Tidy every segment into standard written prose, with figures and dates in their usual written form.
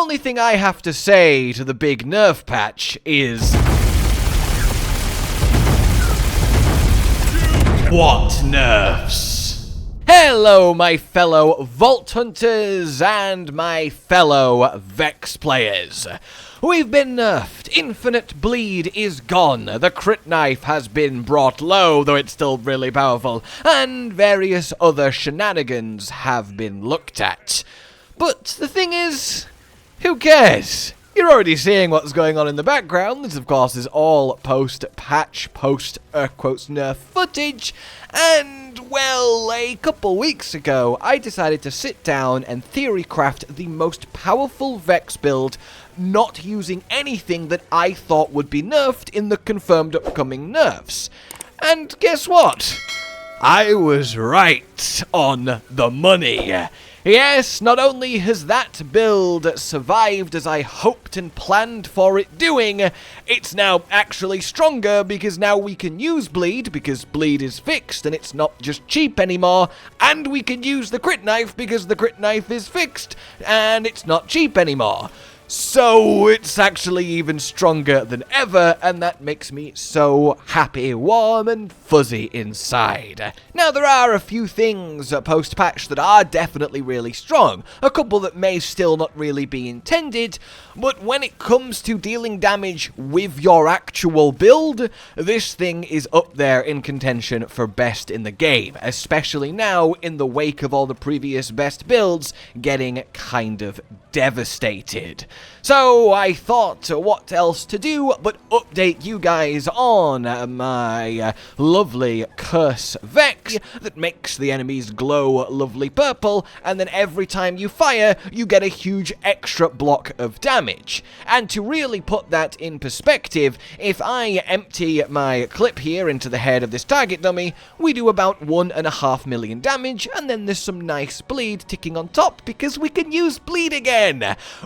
only thing I have to say to the big nerf patch is... what nerfs? Hello, my fellow Vault Hunters and my fellow Vex players. We've been nerfed, infinite bleed is gone, the crit knife has been brought low, though it's still really powerful, and various other shenanigans have been looked at. But the thing is, who cares? You're already seeing what's going on in the background. This, of course, is all post-patch, post-quotes nerf footage, and, well, a couple weeks ago, I decided to sit down and theory craft the most powerful Vex build, not using anything that I thought would be nerfed in the confirmed upcoming nerfs. And guess what? I was right on the money. Yes, not only has that build survived as I hoped and planned for it doing, it's now actually stronger because now we can use bleed because bleed is fixed and it's not just cheap anymore, and we can use the crit knife because the crit knife is fixed and it's not cheap anymore. So it's actually even stronger than ever, and that makes me so happy, warm and fuzzy inside. Now, there are a few things post-patch that are definitely really strong, a couple that may still not really be intended, but when it comes to dealing damage with your actual build, this thing is up there in contention for best in the game, especially now in the wake of all the previous best builds getting kind of devastated. So I thought what else to do but update you guys on my lovely Curse Vex that makes the enemies glow lovely purple, and then every time you fire you get a huge extra block of damage. And to really put that in perspective, if I empty my clip here into the head of this target dummy, we do about 1.5 million damage, and then there's some nice bleed ticking on top because we can use bleed again.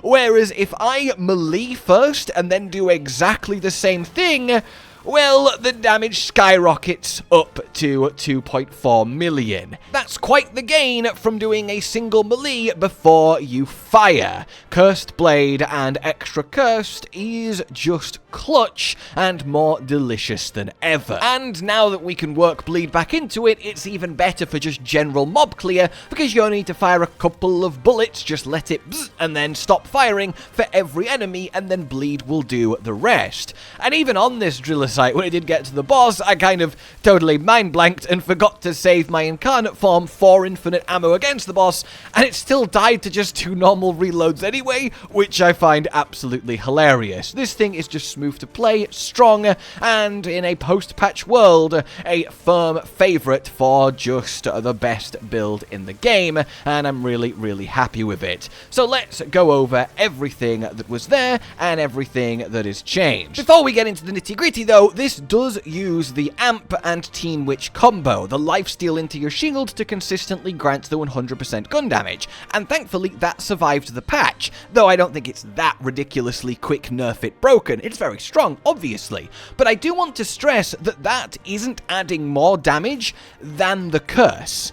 Whereas if I melee first and then do exactly the same thing, well, the damage skyrockets up to 2.4 million. That's quite the gain from doing a single melee before you fire. Cursed Blade and Extra Cursed is just clutch and more delicious than ever. And now that we can work bleed back into it, it's even better for just general mob clear, because you only need to fire a couple of bullets, just let it bzz, and then stop firing for every enemy, and then bleed will do the rest. And even on this driller site, when I did get to the boss, I kind of totally mind blanked and forgot to save my Incarnate form for infinite ammo against the boss, and it still died to just 2 normal reloads anyway, which I find absolutely hilarious. This thing is just smooth to play, strong, and in a post-patch world, a firm favourite for just the best build in the game, and I'm really, really happy with it. So let's go over everything that was there and everything that is changed. Before we get into the nitty-gritty though, this does use the Amp and Teen Witch combo, the lifesteal into your shield to consistently grant the 100% gun damage, and thankfully that survived the patch, though I don't think it's that ridiculously quick nerf it broken. It's very strong, obviously, but I do want to stress that that isn't adding more damage than the curse.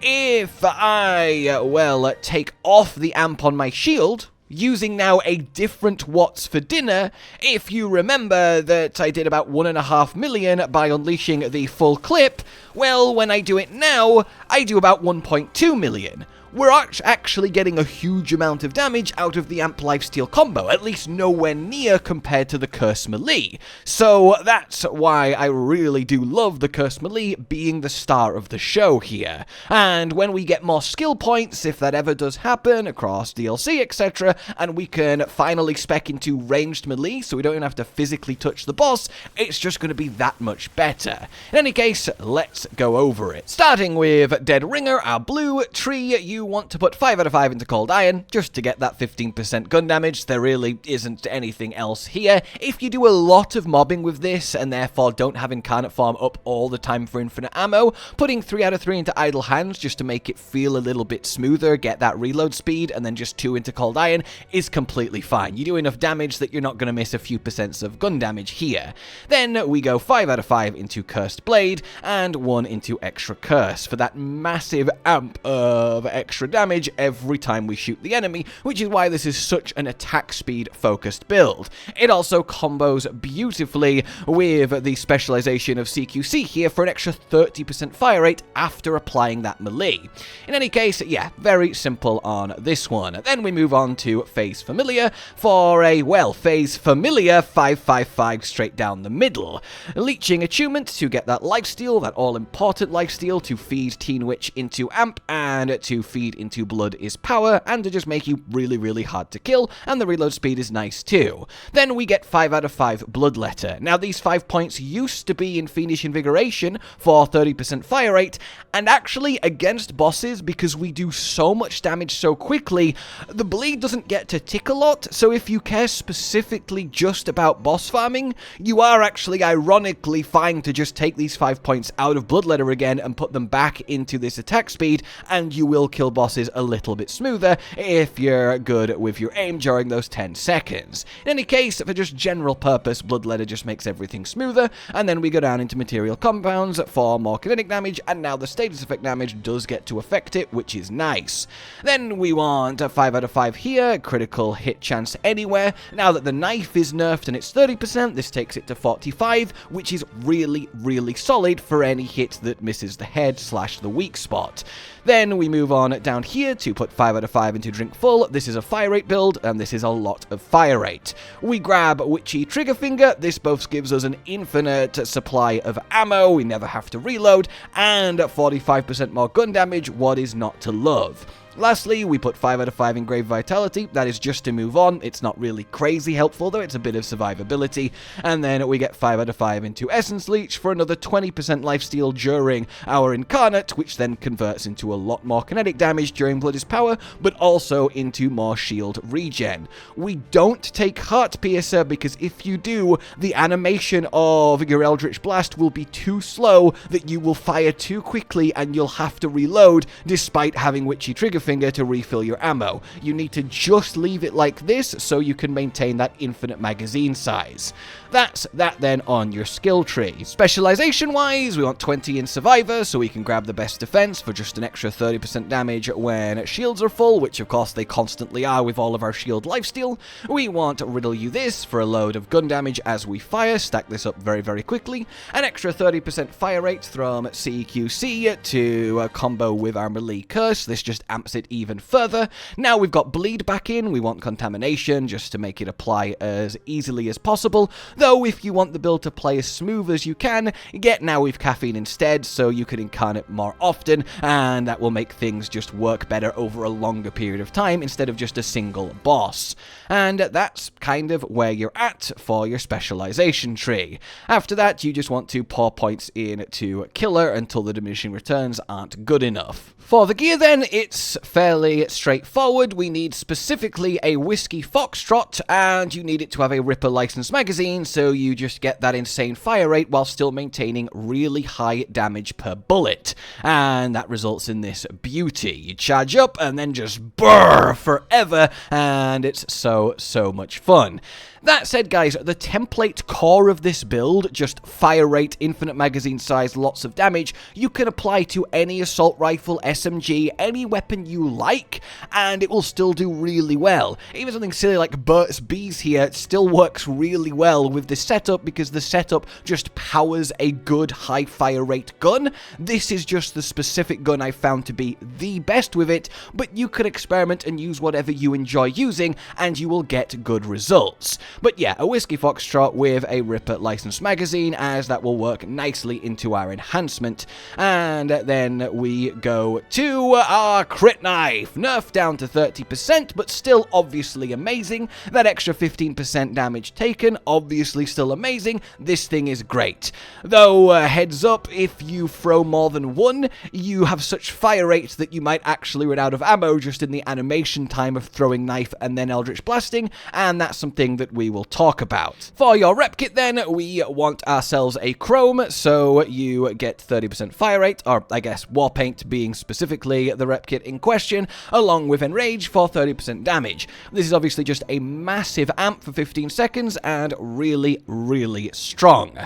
If I, well, take off the amp on my shield, using now a different What's for Dinner, if you remember that I did about 1.5 million by unleashing the full clip, well, when I do it now, I do about 1.2 million. We're actually getting a huge amount of damage out of the Amp Lifesteal combo, at least nowhere near compared to the Curse Melee. So that's why I really do love the Curse Melee being the star of the show here. And when we get more skill points, if that ever does happen across DLC, etc., and we can finally spec into ranged melee so we don't even have to physically touch the boss, it's just going to be that much better. In any case, let's go over it. Starting with Dead Ringer, our blue tree, you want to put 5 out of 5 into Cold Iron, just to get that 15% gun damage. There really isn't anything else here. If you do a lot of mobbing with this, and therefore don't have Incarnate form up all the time for infinite ammo, putting 3 out of 3 into Idle Hands, just to make it feel a little bit smoother, get that reload speed, and then just 2 into Cold Iron, is completely fine. You do enough damage that you're not going to miss a few percents of gun damage here. Then we go 5 out of 5 into Cursed Blade, and 1 into Extra Curse, for that massive amp of extra extra damage every time we shoot the enemy, which is why this is such an attack speed focused build. It also combos beautifully with the specialization of CQC here for an extra 30% fire rate after applying that melee. In any case, yeah, very simple on this one. Then we move on to Phase Phamiliar for a, well, Phase Phamiliar 555 straight down the middle. Leeching attunement to get that lifesteal, that all-important lifesteal to feed Teen Witch into Amp and to feed into Blood is Power, and to just make you really, really hard to kill, and the reload speed is nice too. Then we get 5 out of 5 bloodletter. Now these 5 points used to be in Fiendish Invigoration for 30% fire rate, and actually against bosses, because we do so much damage so quickly, the bleed doesn't get to tick a lot, so if you care specifically just about boss farming, you are actually ironically fine to just take these 5 points out of bloodletter again and put them back into this attack speed, and you will kill bosses a little bit smoother if you're good with your aim during those 10 seconds. In any case, for just general purpose, bloodletter just makes everything smoother, and then we go down into material compounds for more kinetic damage, and now the status effect damage does get to affect it, which is nice. Then we want a 5 out of 5 here, critical hit chance anywhere. Now that the knife is nerfed and it's 30%, this takes it to 45, which is really, really solid for any hit that misses the head / the weak spot. Then we move on down here to put 5 out of 5 into Drink Full. This is a fire rate build, and this is a lot of fire rate. We grab Witchy Trigger Finger. This both gives us an infinite supply of ammo, we never have to reload, and 45% more gun damage. What is not to love? Lastly, we put 5 out of 5 in Grave Vitality. That is just to move on. It's not really crazy helpful, though. It's a bit of survivability. And then we get 5 out of 5 into Essence Leech for another 20% lifesteal during our Incarnate, which then converts into a lot more kinetic damage during Blood is Power, but also into more shield regen. We don't take Heartpiercer, because if you do, the animation of your Eldritch Blast will be too slow that you will fire too quickly and you'll have to reload despite having Witchy Trigger Finger to refill your ammo. You need to just leave it like this so you can maintain that infinite magazine size. That's that then on your skill tree. Specialization wise, we want 20 in Survivor so we can grab the best defense for just an extra 30% damage when shields are full, which of course they constantly are with all of our shield lifesteal. We want Riddle You This for a load of gun damage as we fire, stack this up very, very quickly. An extra 30% fire rate from CQC to combo with our melee curse. This just amps it even further. Now we've got bleed back in, we want contamination just to make it apply as easily as possible, though if you want the build to play as smooth as you can, get Now with Caffeine instead so you can incarnate more often, and that will make things just work better over a longer period of time instead of just a single boss. And that's kind of where you're at for your specialization tree. After that, you just want to pour points in to Killer until the diminishing returns aren't good enough. For the gear then, it's fairly straightforward. We need specifically a Whiskey Foxtrot, and you need it to have a Ripper licensed magazine, so you just get that insane fire rate while still maintaining really high damage per bullet. And that results in this beauty. You charge up and then just burr forever, and it's so much fun. That said, guys, the template core of this build, just fire rate, infinite magazine size, lots of damage, you can apply to any assault rifle, SMG, any weapon you like, and it will still do really well. Even something silly like Burt's Bees here still works really well with this setup, because the setup just powers a good high fire rate gun. This is just the specific gun I found to be the best with it, but you can experiment and use whatever you enjoy using, and you will get good results. But yeah, a Whiskey Foxtrot with a Ripper licensed magazine, as that will work nicely into our enhancement. And then we go to our Crit Knife. Nerf down to 30%, but still obviously amazing. That extra 15% damage taken, obviously still amazing. This thing is great. Though, heads up, if you throw more than one, you have such fire rate that you might actually run out of ammo just in the animation time of throwing knife and then Eldritch Blasting, and that's something that we will talk about. For your rep kit then, we want ourselves a Chrome, so you get 30% fire rate, or I guess Warpaint being specifically the rep kit in question, along with Enrage for 30% damage. This is obviously just a massive amp for 15 seconds, and really, really strong.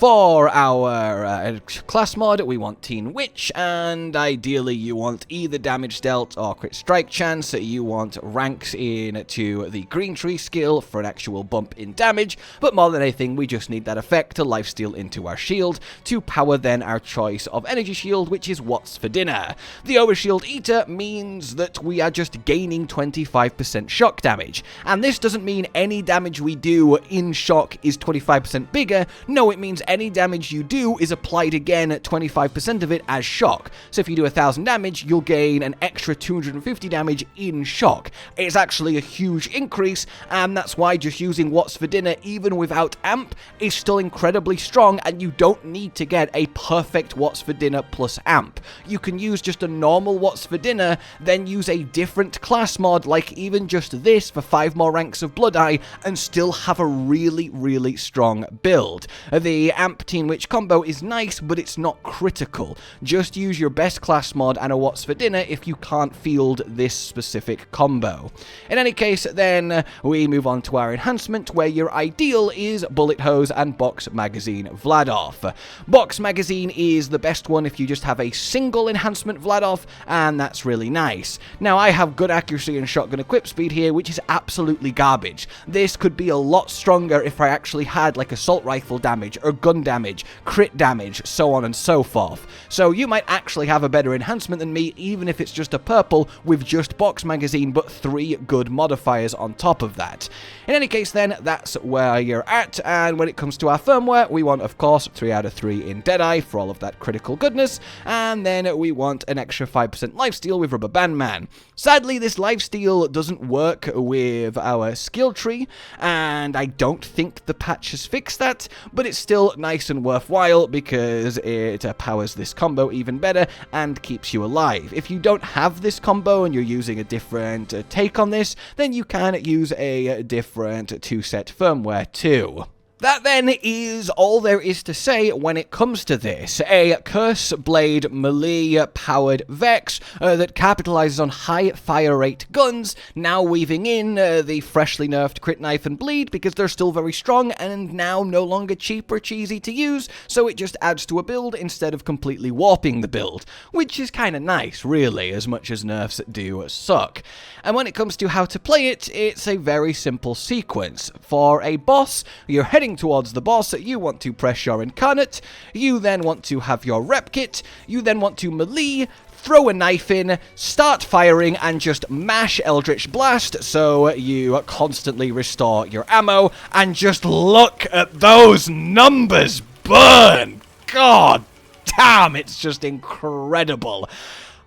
For our class mod, we want Teen Witch, and ideally you want either damage dealt or crit strike chance. You want ranks into the green tree skill for an actual bump in damage, but more than anything, we just need that effect to lifesteal into our shield to power then our choice of energy shield, which is What's for Dinner. The Overshield Eater means that we are just gaining 25% shock damage, and this doesn't mean any damage we do in shock is 25% bigger. No, it means any damage you do is applied again at 25% of it as shock. So if you do 1000 damage, you'll gain an extra 250 damage in shock. It's actually a huge increase, and that's why just using What's for Dinner, even without amp, is still incredibly strong, and you don't need to get a perfect What's for Dinner plus amp. You can use just a normal What's for Dinner, then use a different class mod, like even just this for 5 more ranks of Blood Eye, and still have a really, really strong build. The amp Teen Witch combo is nice, but it's not critical. Just use your best class mod and a What's for Dinner if you can't field this specific combo. In any case, then, we move on to our enhancement, where your ideal is Bullet Hose and Box Magazine Vladof. Box Magazine is the best one if you just have a single enhancement Vladof, and that's really nice. Now, I have good accuracy and shotgun equip speed here, which is absolutely garbage. This could be a lot stronger if I actually had like assault rifle damage or gun damage, crit damage, so on and so forth. So you might actually have a better enhancement than me, even if it's just a purple with just Box Magazine but 3 good modifiers on top of that. In any case then, that's where you're at, and when it comes to our firmware, we want, of course, 3 out of 3 in Deadeye for all of that critical goodness, and then we want an extra 5% lifesteal with Rubber Band Man. Sadly, this lifesteal doesn't work with our skill tree, and I don't think the patch has fixed that, but it's still nice and worthwhile because it powers this combo even better and keeps you alive. If you don't have this combo and you're using a different take on this, then you can use a different 2-set firmware too. That then is all there is to say when it comes to this. A Curse Blade melee powered Vex that capitalizes on high fire rate guns, now weaving in the freshly nerfed Crit Knife and Bleed because they're still very strong and now no longer cheap or cheesy to use, so it just adds to a build instead of completely warping the build, which is kind of nice, really, as much as nerfs do suck. And when it comes to how to play it, it's a very simple sequence. For a boss, you're heading towards the boss, you want to press your Incarnate, you then want to have your rep kit, you then want to melee, throw a knife in, start firing, and just mash Eldritch Blast so you constantly restore your ammo, and just look at those numbers burn! God damn, it's just incredible.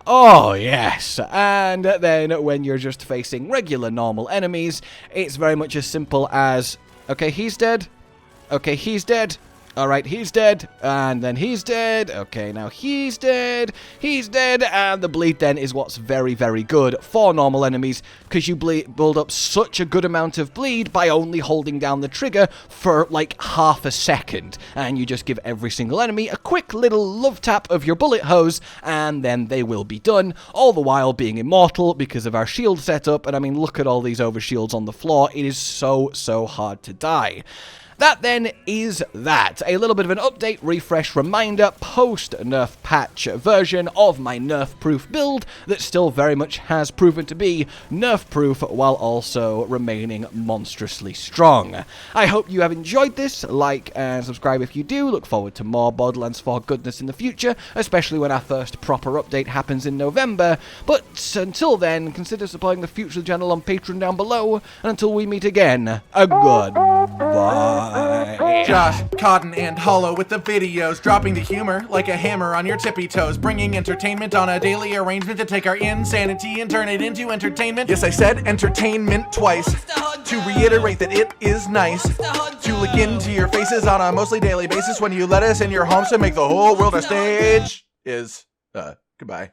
Oh, yes. And then when you're just facing regular normal enemies, it's very much as simple as, okay, he's dead. Okay, he's dead. Alright, he's dead. And then he's dead. Okay, now he's dead. He's dead. And the bleed then is what's very, very good for normal enemies, because you build up such a good amount of bleed by only holding down the trigger for like half a second. And you just give every single enemy a quick little love tap of your bullet hose, and then they will be done, all the while being immortal because of our shield setup. And I mean, look at all these overshields on the floor. It is so, so hard to die. That then is that. A little bit of an update, refresh, reminder, post-Nerf patch version of my Nerf-proof build that still very much has proven to be Nerf-proof while also remaining monstrously strong. I hope you have enjoyed this. Like and subscribe if you do. Look forward to more Borderlands 4 goodness in the future, especially when our first proper update happens in November. But until then, consider supporting the future of the channel on Patreon down below. And until we meet again, a goodbye. Josh, Cotton, and Hollow with the videos, dropping the humor like a hammer on your tippy toes, bringing entertainment on a daily arrangement to take our insanity and turn it into entertainment. Yes, I said entertainment twice, to reiterate that it is nice to look into your faces on a mostly daily basis when you let us in your homes to make the whole world a stage. Goodbye.